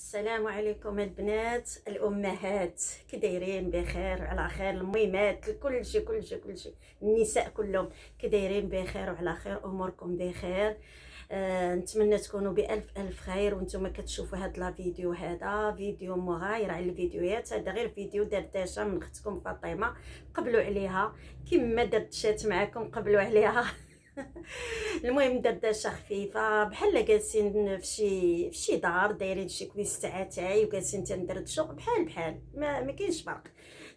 السلام عليكم البنات الامهات، كدايرين بخير وعلى خير؟ الميمات كل شيء النساء كلهم كدايرين بخير وعلى خير؟ اموركم بخير. نتمنى تكونوا بالف الف خير. وانتم كتشوفوا هاد لا فيديو، هذا فيديو مغاير على الفيديوهات، هذا غير فيديو دردشه من اختكم فاطمه. قبلوا عليها كما دردشات معكم، قبلوا عليها. المهم دردشه خفيفه، بحال جالسين في شي دار دايرين شي كويس تاع تاعي وجالسين تندردشوا بحال ما كاينش فرق.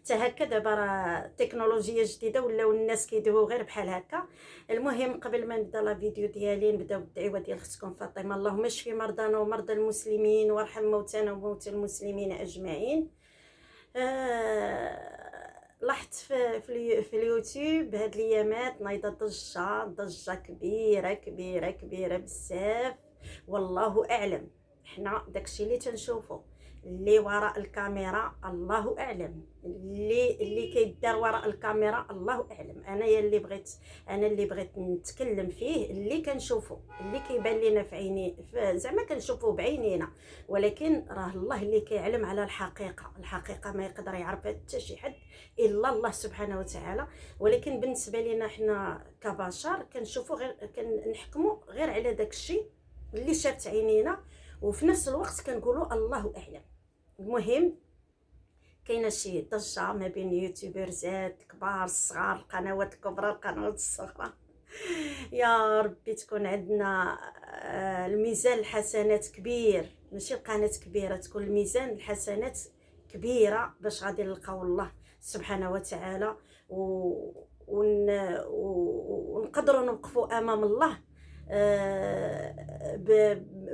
حتى هكا دابا راه التكنولوجيا جديده ولاو الناس كيدويو غير بحال هكا. المهم قبل ما نبدا لا فيديو ديالي نبداو بالدعوه ديال اختكم فاطمه. اللهم اشفي مرضانا ومرضى المسلمين وارحم موتانا وموتى المسلمين اجمعين. لاحظت في اليوتيوب هاد الايامات نايضه ضجه كبيره بزاف. والله اعلم، حنا داكشي اللي تنشوفو اللي وراء الكاميرا الله اعلم، اللي كيدار وراء الكاميرا الله اعلم. انا اللي بغيت نتكلم فيه اللي كنشوفو، اللي كيبان لينا في عيني، زعما كنشوفو بعينينا، ولكن راه الله اللي كيعلم على الحقيقه ما يقدر يعرفها حتى شي حد الا الله سبحانه وتعالى. ولكن بالنسبه لنا حنا كبشر كنشوفو غير، كنحكموا غير على داكشي اللي شافت عينينا، وفي نفس الوقت كنقولوا الله اعلم. المهم كاينه شي ضجه ما بين يوتيوبرزات الكبار الصغار، القنوات الكبرى القنوات الصغرى. يا ربي تكون عندنا الميزان الحسنات كبير، ماشي القناه كبيره، تكون الميزان الحسنات كبيره باش غادي نلقاو الله سبحانه وتعالى ونقدروا نوقفوا امام الله.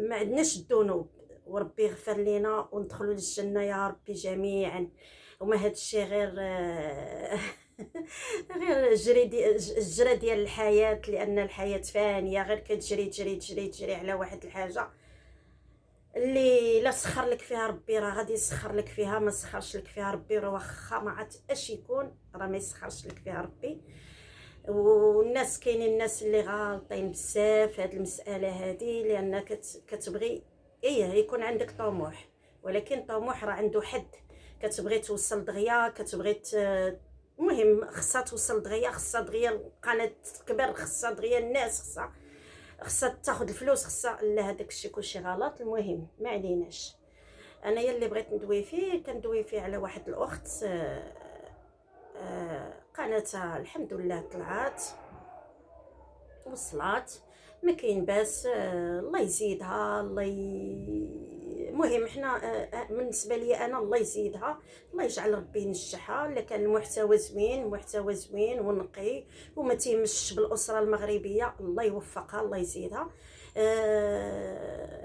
ما عندناش الذنوب، وربي يغفر لنا وندخلوا للجنه يا ربي جميعا. وما هاد الشيء غير غير الجرى ديال الحياه، لان الحياه فانيه، غير كتجري تجري تجري تجري على واحد الحاجه اللي لا سخر لك فيها ربي راه غادي يسخر لك فيها، ما سخرش لك فيها ربي راه واخا ما عاد اش يكون راه ما يسخرش لك فيها ربي. والناس كاينين الناس اللي غالطين بزاف في هذه المساله هذه، لان كتبغي يكون عندك طموح، ولكن طموح راه عنده حد. كتبغي توصل دغيا، كتبغي المهم خصها توصل دغيا، خصها دغيا القناه تكبر، خصها دغيا الناس، خصها تاخذ الفلوس، خصها لا، هذاك الشيء كلشي غلط. المهم ما عليناش. انا اللي بغيت ندوي فيه كندوي فيه على واحد الاخت، قناتها الحمد لله طلعت وصلات، ما كاين باس. الله يزيدها، المهم حنا بالنسبه لي انا الله يزيدها، الله يجعل ربي ينجحها. الا كان المحتوى زوين ونقي وما تيمشش بالاسره المغربيه، الله يوفقها، الله يزيدها.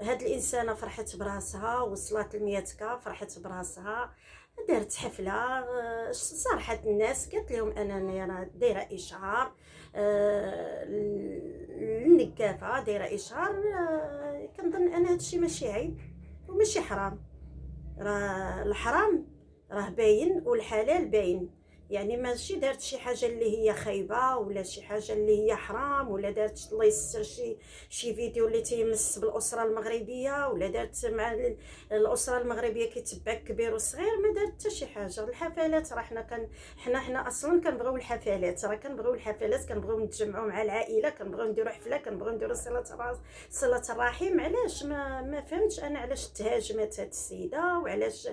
هاد الانسانه فرحت براسها، وصلت ل100 فرحت براسها، دارت حفله، صارحت الناس، قالت لهم انا دايره اشعار، النقافه دايره اشعار. كنظن انا هادشي ماشي عيب وماشي حرام، راه الحرام راه باين والحلال باين. يعني ماشي دارت شي حاجه اللي هي خايبه ولا شي حاجه اللي هي حرام، ولا دارت الله يستر شي فيديو اللي تيمس بالاسره المغربيه، ولا دارت مع الاسره المغربيه كيتبعك كبير وصغير. ما دارت حتى شي حاجه. الحفلات راه حنا اصلا كنبغيو الحفلات، راه كنبغيو الحفلات، كنبغيو نتجمعوا مع العائله، كنبغيو نديروا حفله، كنبغيو نديروا صله الرحم. علاش ما فهمتش انا علاش تهاجمت هاد السيده، وعلاش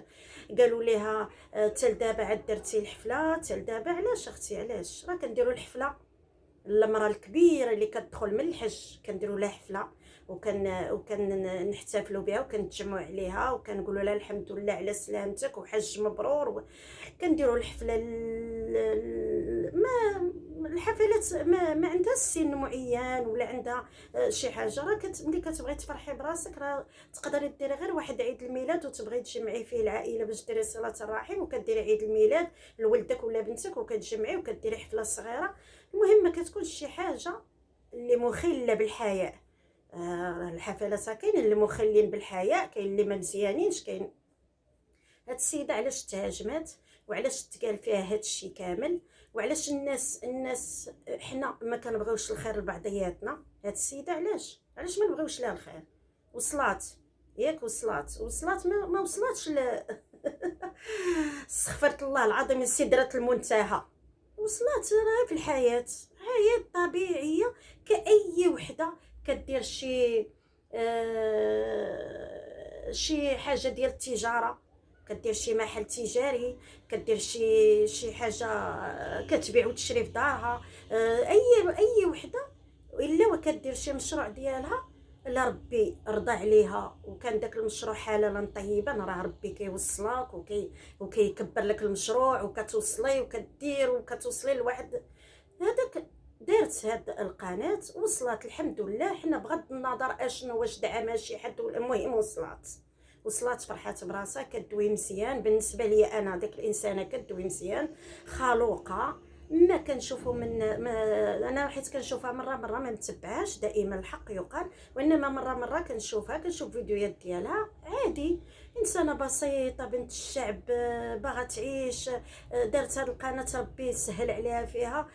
قالوا لها تال دابا عاد درتي الحفله، تال دابا. علاش اختي؟ علاش؟ راه كنديروا الحفله المراه الكبيره اللي كتدخل من الحج، كنديروا لها حفله وكان نحتفلوا بها وكنتجمعوا عليها وكنقولوا لها الحمد لله على سلامتك وحج مبرور. كنديروا الحفله ما الحفلات ما عندها سن معين ولا عندها شي حاجه. راه ملي كتبغي تفرحي براسك راه تقدري ديري غير واحد عيد الميلاد وتبغي تجمعي فيه العائله باش ديري صله الرحم، وكديري عيد الميلاد لولدك ولا بنتك وكتجمعي وكديري حفله صغيره. المهم ما كتكونش شي حاجه اللي مخله بالحياء. الحفلات كاين اللي مخلين بالحياء، كاين اللي ما مزيانينش. كاين هاد السيده علاش تهاجمات وعلاش تقال فيها هاد الشيء كامل، وعلاش الناس حنا ما كنبغيوش الخير لبعضياتنا. هاد السيده علاش ما نبغيوش لها الخير؟ وصلات ياك وصلات ما وصلاتش استغفرت الله العظيم لسدرة المنتهى. وصلات راه في الحياة، حياة طبيعية كأي وحدة كدير شي حاجة ديال التجارة، كدير شي محل تجاري، كدير شي حاجة كتبيع وتشري في دارها. اي وحدة الا وكدير شي مشروع ديالها، لا ربي رضى عليها وكان داك المشروع حلالا طيبا، راه ربي كيوصلك وكيكبر لك المشروع وكتوصلي وكدير وكتوصلي لواحد. هذاك دارت هاد القناه وصلت الحمد لله. حنا بغض النظر اشنو واش دعمها شي حد، المهم وصلات فرحات براسها، كدوي مزيان. بالنسبه لي انا ديك الانسانه كدوي مزيان، خلوقه. ما كنشوفوا انا حيت كنشوفها مره ما متبعاش دائما الحق يقال، وانما مره كنشوف فيديوهات ديالها عادي. انسانه بسيطه بنت الشعب، باغا تعيش. دارت هذه القناه ربي يسهل عليها فيها.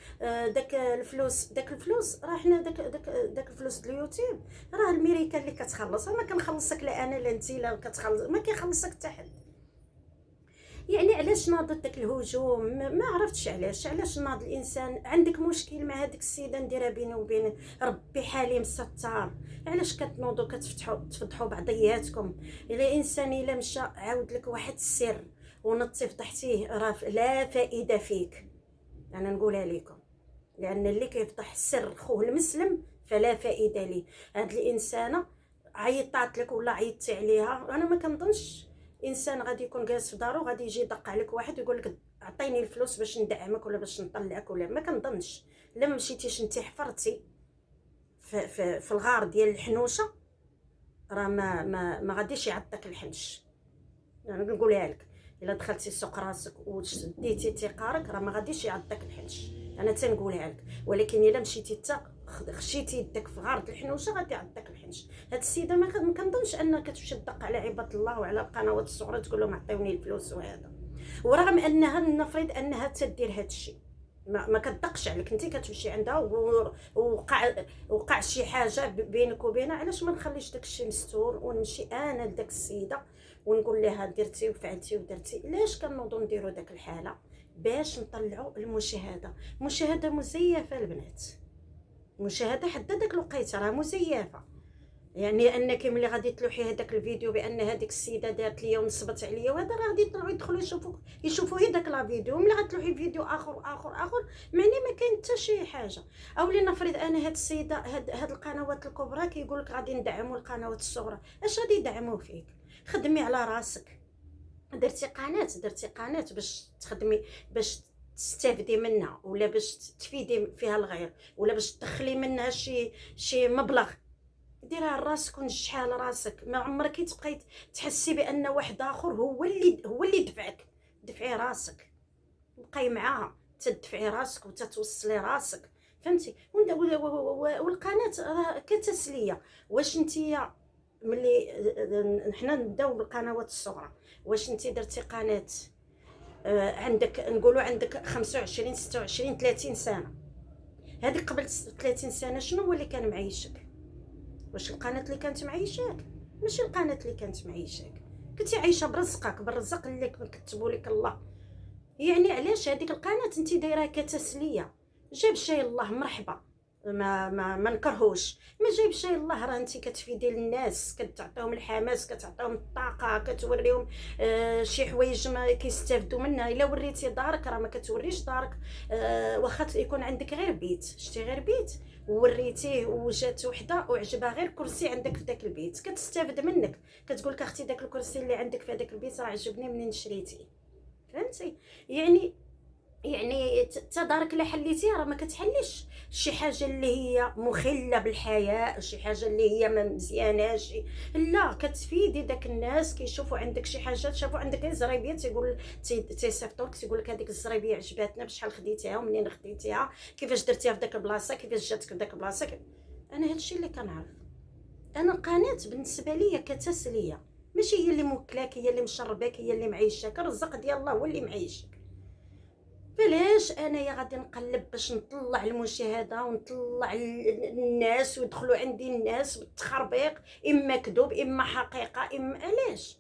داك الفلوس راه حنا داك الفلوس ديال اليوتيوب راه الميريكان اللي كتخلصها، ما كنخلصك لا انا لا انت لا كتخلص، ما كيخلصك حتى حد. يعني علاش ناضت داك الهجوم؟ ما عرفتش علاش ناض الانسان. عندك مشكل مع هذيك السيده نديرها بيني وبين ربي، حليم ستار. علاش كتنوضوا تفضحوا بعضياتكم؟ الا انسان الا مشى عاود لك واحد السر ونطي فضحتيه، راه لا فائده فيك. انا نقولها لكم، لان اللي كيفضح سر خوه المسلم فلا فائده ليه. هاد الانسانه عيطات لك ولا عيطتي عليها، انا ما كنظنش انسان غادي يكون جالس في دارو غادي يجي يدق عليك واحد ويقول لك عطيني الفلوس باش ندعمك ولا باش نطلعك، ولا ما كنظنش. لما مشيتيش انت حفرتي في الغار ديال الحنوشه، راه ما غاديش يعطيك الحنش. انا نقولها لك، الا دخلتي سوق راسك وشديتي تيقارك راه ما غاديش يعطيك الحنش، انا تنقولها لك. ولكن الا مشيتي خشيتي يدك في غارة الحنوشه غادي يعطيك الحنش. هاد السيده ما كنظنش انها كتمشي تدق على عباد الله وعلى القنوات الصغرى تقول لهم عطيوني الفلوس وهذا، ورغم انها نفرض انها تدير هاد الشيء ما كتدقش عليك، انت كتمشي عندها وقع شي حاجه بينك وبينها، علاش ما نخليش داك الشيء مستور ونمشي انا لداك السيده ونقول لها درتي وفعلتي ودرتي؟ علاش كنوضوا نديروا داك الحاله؟ باش نطلعوا المشاهده مزيفه البنات، مشاهده حتى داك الوقيته راه مزيفه. يعني انك ملي غادي تلوحي هذاك الفيديو بان هذيك السيده دارت ليا ونصبت عليا وهذا، راه غادي يطلعوا يدخلوا يشوفوا هي داك لا فيديو. ملي غتلوحي فيديو اخر معني ما كاين حتى شي حاجه. او لنفرض انا هاد السيده هاد القنوات الكبرى كيقول لك غادي ندعموا القنوات الصغرى، اش غادي يدعموا فيك؟ خدمي على راسك. درتي قناه باش تخدمي، باش تستافدي منها، ولا باش تفيدي فيها الغير، ولا باش تدخلي منها شي مبلغ، ديرها لراسك ونجحها لراسك. ما عمرك تبقاي تحسي بان واحد اخر هو اللي دفعك. دفعي راسك، بقاي معاها تدفعي راسك وتتوصلي راسك، فهمتي؟ والقناه راه كتسليه. واش نتيا ملي حنا نبداو بالقنوات الصغرى، واش انت درتي قناه عندك نقولوا عندك 25 26 30 سنه، هذيك قبل 30 سنه شنو هو اللي كان معيشك؟ واش القناه اللي كانت معيشاك؟ ماشي القناه اللي كانت معيشاك، كنتي عايشه برزقك، بالرزق اللي كتبوا لك الله. يعني علاش هذيك القناه انت دايرها كتسليه؟ جاب شي الله مرحبا، ما نكرهوش. ما جايب شي الله، راه انت كتفيدي الناس، كتعطيهم الحماس، كتعطيهم الطاقه، كتوريهم شي حوايج ما كيستافدوا منها. الا وريتي دارك راه ما كتوريش دارك. واخا يكون عندك غير بيت، شتي غير بيت وريتيه وجات وحده وعجبها غير كرسي عندك في داك البيت، كتستافد منك، كتقول لك اختي داك الكرسي اللي عندك في هذاك البيت راه عجبني منين شريتيه، فهمتي؟ يعني دارك لا حليتيها راه ما كتحليش شي حاجه اللي هي مخله بالحياه، شي حاجه اللي هي ما مزياناش، لا كتفيدي داك الناس كيشوفوا عندك شي حاجات، شافوا عندك الزريبيه تيقول تيصيفطوك تيقول لك هذيك الزريبيه عجباتنا، بشحال خديتيها ومنين خديتيها، كيفاش درتيها في داك البلاصه، كيفاش جاتك في داك البلاصه. انا هادشي اللي كنعرف. انا القناه بالنسبه ليا كتسليه، ماشي هي اللي موكلاك، هي اللي مشرباك، هي اللي معيشاك. الرزق ديال الله هو اللي معيشك. فلاش انايا غادي نقلب باش نطلع المشاهده ونطلع الناس ويدخلوا عندي الناس بالتخربيق، اما كذوب اما حقيقه اما علاش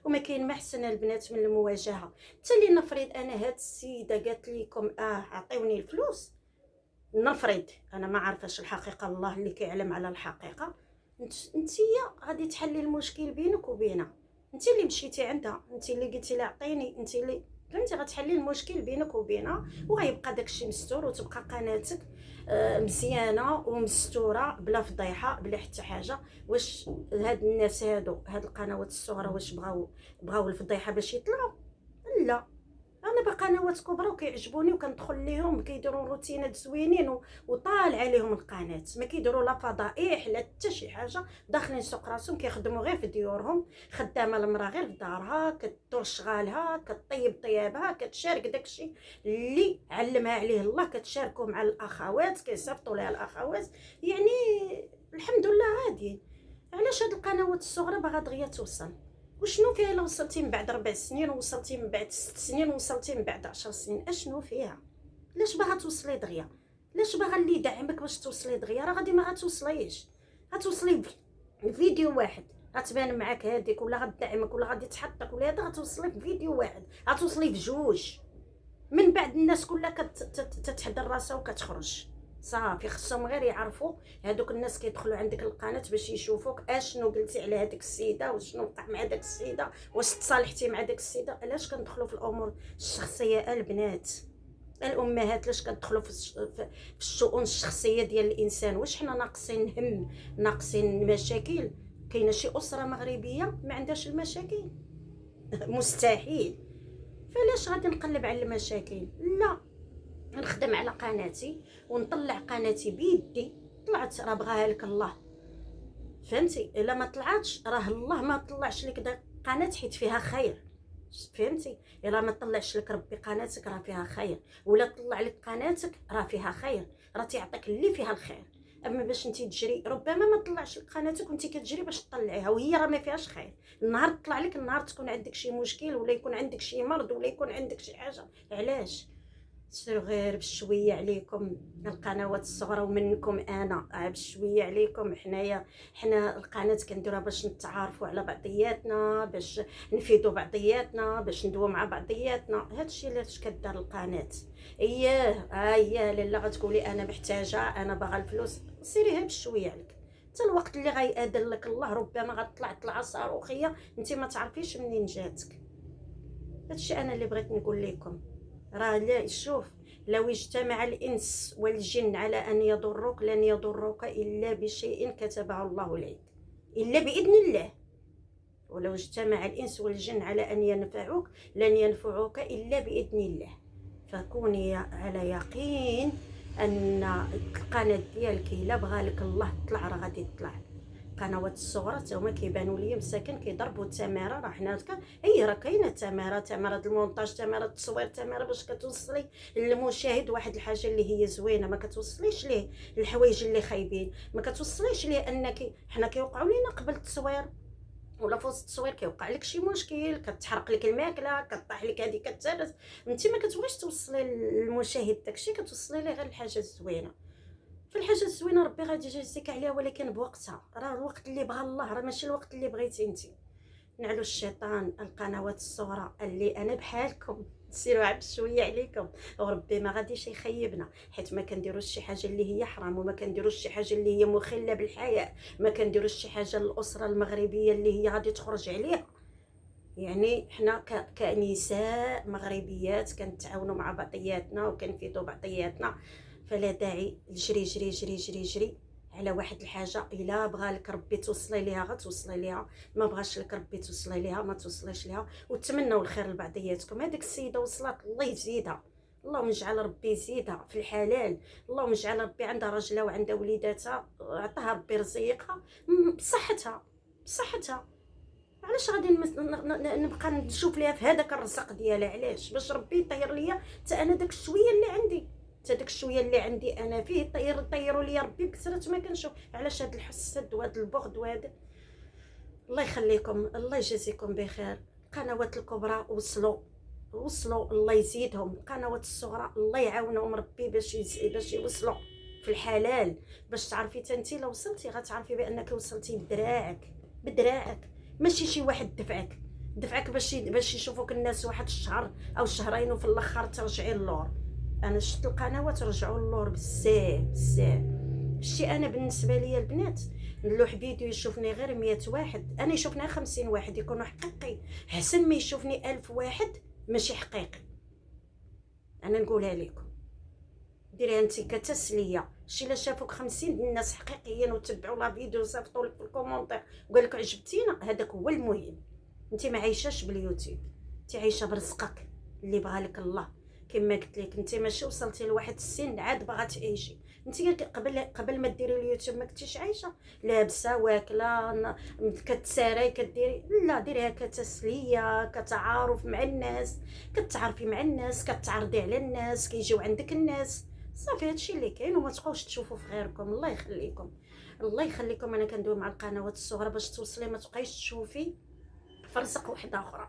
وما كاين ما احسن البنات من المواجهه. حتى اللي نفرض انا هاد السيده قالت لكم عطيوني الفلوس، نفرض انا ما عارفاش الحقيقه، الله اللي كيعلم على الحقيقه، انتيا غادي تحلي المشكل بينك وبينها، انت اللي مشيتي عندها، انت اللي قلتي لها عطيني، انت اللي فهمتي، غتحلي المشكل بينك وبينها وغيبقى داكشي مستور وتبقى قناتك مزيانه ومستوره بلا فضيحه بلا حتى حاجه. واش هاد الناس هاد القنوات الصغرى واش بغاو الفضيحه باش يطلعوا؟ لا، انا بقنوات كبرى وكيعجبوني وكندخل ليهم كيديروا روتينات زوينين وطالع عليهم القناه، ما كيديروا لا فضائح لا حتى شي حاجه، داخلين سوق راسهم كيخدموا غير في ديورهم، خدامه المراه غير في دارها كدور شغالها كطيب طيابها كتشارك داكشي اللي علمها عليه الله، كتشاركوا مع الاخوات كيصيفطوا لها الاخوات، يعني الحمد لله غادي. علاش هاد القنوات الصغرى باغا دغيا توصل؟ وشنو فيها الا وصلتي من بعد 4 سنين ووصلتي من بعد 6 سنين ووصلتي من بعد 10 سنين؟ اشنو فيها؟ علاش باغا توصلي دغيا؟ علاش باغا اللي يدعمك باش توصلي دغيا؟ راه غادي ما غتوصليش، غتوصلي بفيديو واحد غتبان معاك هذيك، ولا غتدعمك ولا غادي تحطك ولا هذا، غتوصلي بفيديو واحد، غتوصلي بجوج، من بعد الناس كلها كتحضر راسها وكتخرج صافي. خصهم غير يعرفوا هذوك الناس كيدخلوا عندك القناه باش يشوفوك اشنو قلتي على هذيك السيده، وشنو وقع مع داك السيده، واش تصالحتي مع داك السيده. علاش كندخلوا في الامور الشخصيه البنات الامهات؟ علاش كندخلوا في الشؤون الشخصيه ديال الانسان؟ واش حنا ناقصين هم، ناقصين مشاكل؟ كاينه شي اسره مغربيه ما عندهاش المشاكل؟ مستحيل. فلاش غادي نقلب على المشاكل؟ لا، نخدم على قناتي ونطلع قناتي بيدي. طلعت راه بغاها لك الله، فهمتي؟ الا ما طلعتش راه الله ما طلعش لك داك قناه حيت فيها خير، فهمتي؟ الا ما طلعش لك ربي قناتك راه فيها خير، ولا طلع لك قناتك راه فيها خير، راه تيعطيك اللي فيها الخير. اما باش انت تجري ربما ما طلعش لك قناتك وانت كتجري باش تطلعيها وهي راه ما فيهاش خير، النهار تطلع لك النهار تكون عندك شي مشكل ولا يكون عندك شي مرض ولا يكون عندك شي حاجه. علاش؟ سيروا غير بشويه عليكم القنوات الصغرى ومنكم انا بشويه عليكم. حنا القناه كنديروها باش نتعارفوا على بعضياتنا، باش نفيدوا بعضياتنا، باش ندووا مع بعضياتنا. هادشي علاش كدار القناه. اياه لاله غتقولي انا محتاجه انا باغا الفلوس، سيريها بشويه عليك حتى الوقت اللي غيأذن لك الله ربما غتطلع طلعه صاروخيه انت ما تعرفيش منين جاتك. هادشي انا اللي بغيت نقول لكم. راه لا، شوف، لو اجتمع الانس والجن على ان يضروك لن يضروك الا بشيء كتبه الله عليك، الا باذن الله. ولو اجتمع الانس والجن على ان ينفعوك لن ينفعوك الا باذن الله. فكوني على يقين ان القناه ديالك الا بغالك الله تطلع راه غادي تطلع. القنوات الصغرى تا هما كيبانوا لي مساكن كيضربوا التماره، راه حنا راه كاينه تماره المونتاج، تماره التصوير، تماره باش كتوصلي للمشاهد واحد الحاجه اللي هي زوينه، ما كتوصليش ليه الحوايج اللي خايبين، ما كتوصليش ليه انك حنا كيوقعوا لينا قبل التصوير ولا في وسط التصوير كيوقع لك شي مشكل، كتحرق لك الماكله، كطيح لك هذيك كتهرس، انت ما كتبغيش توصلي للمشاهد داكشي، كتوصلي ليه غير الحاجه الزوينه. فالحاجه الزوينه ربي غادي يجازيك عليها، ولكن بوقتها، راه الوقت اللي بغى الله راه ماشي الوقت اللي بغيتي انت. نعلو الشيطان القنوات الصغرى اللي انا بحالكم سيروا عب شويه عليكم، وربي ما غاديش يخيبنا، حيت ما كنديروش شي حاجه اللي هي حرام، وما كنديروش شي حاجه اللي هي مخله بالحياء، ما كنديروش شي حاجه للاسره المغربيه اللي هي غادي تخرج عليها. يعني حنا كنساء مغربيات كنتعاونوا مع بعضياتنا وكنفيدوا بعضياتنا، فلا داعي جري جري جري جري جري على واحد الحاجه. الا بغالك ربي توصلي ليها غتوصلي ليها، ما بغاش لك ربي توصلي ليها ما توصليش ليها. وتمنوا الخير لبعضياتكم. هذيك السيده وصلت الله يزيدها، اللهم اجعل ربي يزيدها في الحلال، اللهم اجعل ربي عندها راجلها وعندها وليداتها، عطاها ربي رزيقها بصحتها. علاش غادي نبقى نشوف ليها في هذاك الرزق ديالها؟ علاش؟ باش ربي يطير ليا حتى انا داك الشويه اللي عندي، حتى داك الشويه اللي عندي انا فيه طيروا ليا ربي بكثرة ما كنشوف. علاش هذا الحسد وهذا البغض وهذا؟ الله يخليكم، الله يجازيكم بخير. القنوات الكبرى وصلوا، الله يزيدهم. القنوات الصغرى الله يعاونهم ربي باش يوصلوا في الحلال، باش تعرفي انت لو وصلتي غتعرفي بانك وصلتي بدراعك، ماشي شي واحد دفعك باش يشوفوك الناس واحد الشهر او شهرين وفي الاخر ترجعي اللور. انا شفت القنوات رجعوا اللور بزاف. الشيء انا بالنسبه لي البنات نلوح فيديو يشوفني غير 100 واحد، انا يشوفني 50 واحد يكونوا حقيقي، حسن ما يشوفني 1000 واحد ماشي حقيقي. انا نقولها لكم، ديريها انت كتسليه. شي الا شافوك 50 الناس حقيقيين وتبعوا لا فيديو وصيفطوا لك في الكومونتير وقال لك عجبتينا، هذاك هو المهم. انت ما عايشاش باليوتيوب، انت عايشه برزقك اللي بغالك الله. كما قلت لك انت ماشي وصلتي لواحد السن عاد باغا تعيشي. انت قبل ما ديري اليوتيوب ما كنتيش عايشه لابسه واكله كتساري كديري، لا ديريها كتسليه، كتعارف مع الناس، كتعرفي مع الناس، كتعرضي على الناس، كيجيو عندك الناس، صافي هادشي اللي كاين. وما تبقاوش تشوفوا في غيركم. الله يخليكم، الله يخليكم. انا كندوي مع القنوات الصغرى باش توصلي، ما تبقايش تشوفي فرزق واحده اخرى.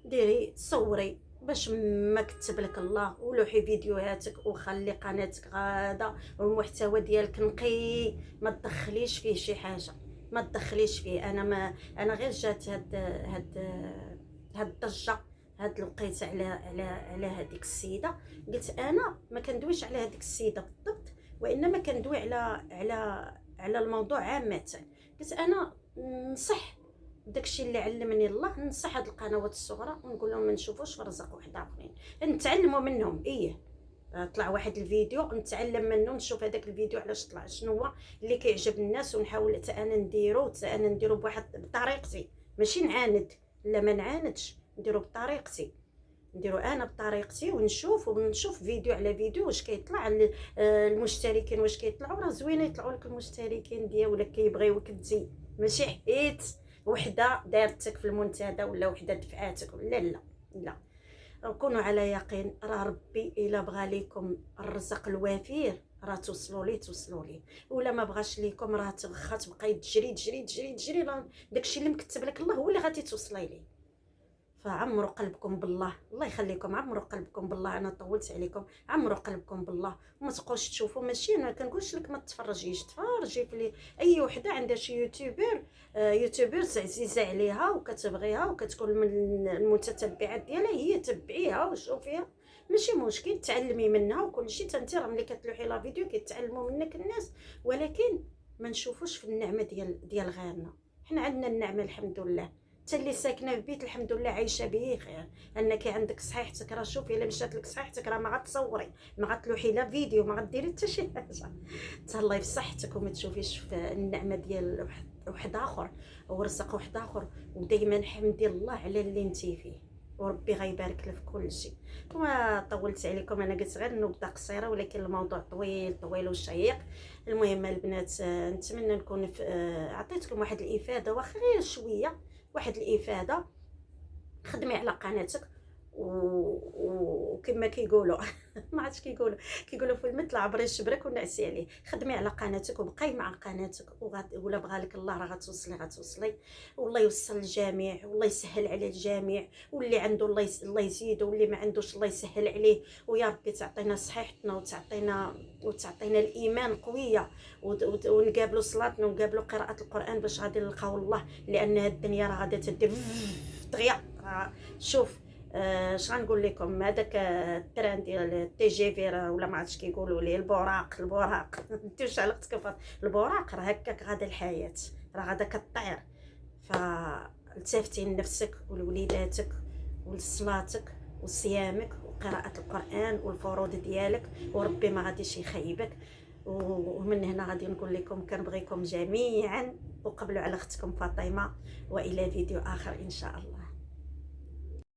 ديري صوري باش ما كتب لك الله، ولوحي فيديوهاتك وخلي قناتك غاده والمحتوى ديالك نقي، ما تدخليش فيه شي حاجه، ما تدخليش فيه. انا غير جات هاد الضجه، هاد الوقيته على هذيك السيده، قلت انا ما كندويش على هذيك السيده بالضبط، وانما كندوي على الموضوع عامه. قلت انا نصح داكشي اللي علمني الله، ننصح هاد القنوات الصغرى ونقول لهم ما نشوفوش في رزق واحد اخرين، نتعلموا منهم. طلع واحد الفيديو نتعلم منه، نشوف هذاك الفيديو علاش طلع، شنو هو اللي كيعجب الناس، ونحاول حتى انا نديرو بواحد بطريقتي، ماشي نعاند، لا ما نعاندش، نديرو بطريقتي، نديرو انا بطريقتي، ونشوف فيديو على فيديو واش كيطلع. المشتركين واش كيطلعوا، راه زوينه يطلعوا لك المشتركين ديالك كيبغيوك تزيد، ماشي حيت وحده دارتك في المنتدى ولا وحده دفعاتك ولا لا. كونوا على يقين، راه ربي الا بغى لكم الرزق الوافير راه توصلوا ليه، ولا ما بغاش ليكم راه تبقاي تجري، راه داكشي اللي مكتب لك الله هو اللي غادي توصلي ليه. فعمروا قلبكم بالله، الله يخليكم، عمروا قلبكم بالله. انا طولت عليكم، عمروا قلبكم بالله وما تبقوش تشوفوا. ماشي انا كنقولش لك ما تفرجي في اي وحده عندها شي يوتيوبر عزيزه عليها وكتبغيها وكتكون من المتتبعات ديالها، هي تبعيها وشوفيها، ماشي مشكل، تعلمي منها وكل شيء. انت راه ملي كتلوحي لا فيديو كيتعلموا منك الناس، ولكن ما نشوفوش في النعمه ديال غيرنا. حنا عندنا النعمه الحمد لله، حتى اللي ساكنه في بيت الحمد لله عايشه بخير، انك عندك صحيحتك. راه شوفي الا مشات لك صحيحتك راه ما غتصوري، ما غتلوحي لا فيديو، ما غديري حتى شي حاجه. تهلاي في صحتك وما تشوفيش في النعمه ديال واحد اخر ورزق واحد اخر. ودائما حمدي الله على اللي انتي فيه، وربي غيبارك لك في كل شيء. وما طولت عليكم، انا قلت غير نبدا قصيره، ولكن الموضوع طويل وشيق. المهم البنات، نتمنى نكون عطيتكم واحد الافاده، واخا غير شويه، واحد الافاده. خدمي على قناتك وكما كيقولوا ما عرفتش كيقولوا في المثل عبري الشبرك ونعسي عليه. خدمي على قناتك وبقاي مع قناتك، ولا بغالك الله راه غتوصلي، والله يوصل الجميع، والله يسهل على الجميع، واللي عنده الله يزيد، واللي ما عندوش الله يسهل عليه. ويا ربي تعطينا صحيحتنا وتعطينا الايمان قويه، ونقابلوا صلاتنا ونقابلوا قراءه القران باش غادي نلقاو الله. لان هاد الدنيا راه غادا تدير دغيا. شوف اش غنقول لكم، هذاك التران ديال التي جي في ولا ما عرفتش كيقولوا ليه البوراق انتوش علقتك البوراق، راه هكاك غادا الحياه، راه غادا كطير. فالتفتي لنفسك ولوليداتك ولصلاتك وصيامك وقراءه القران والفروض ديالك، وربي ما غاديش يخيبك. ومن هنا غادي نقول لكم كنبغيكم جميعا، وقبلوا على اختكم فاطمه، والى فيديو اخر ان شاء الله.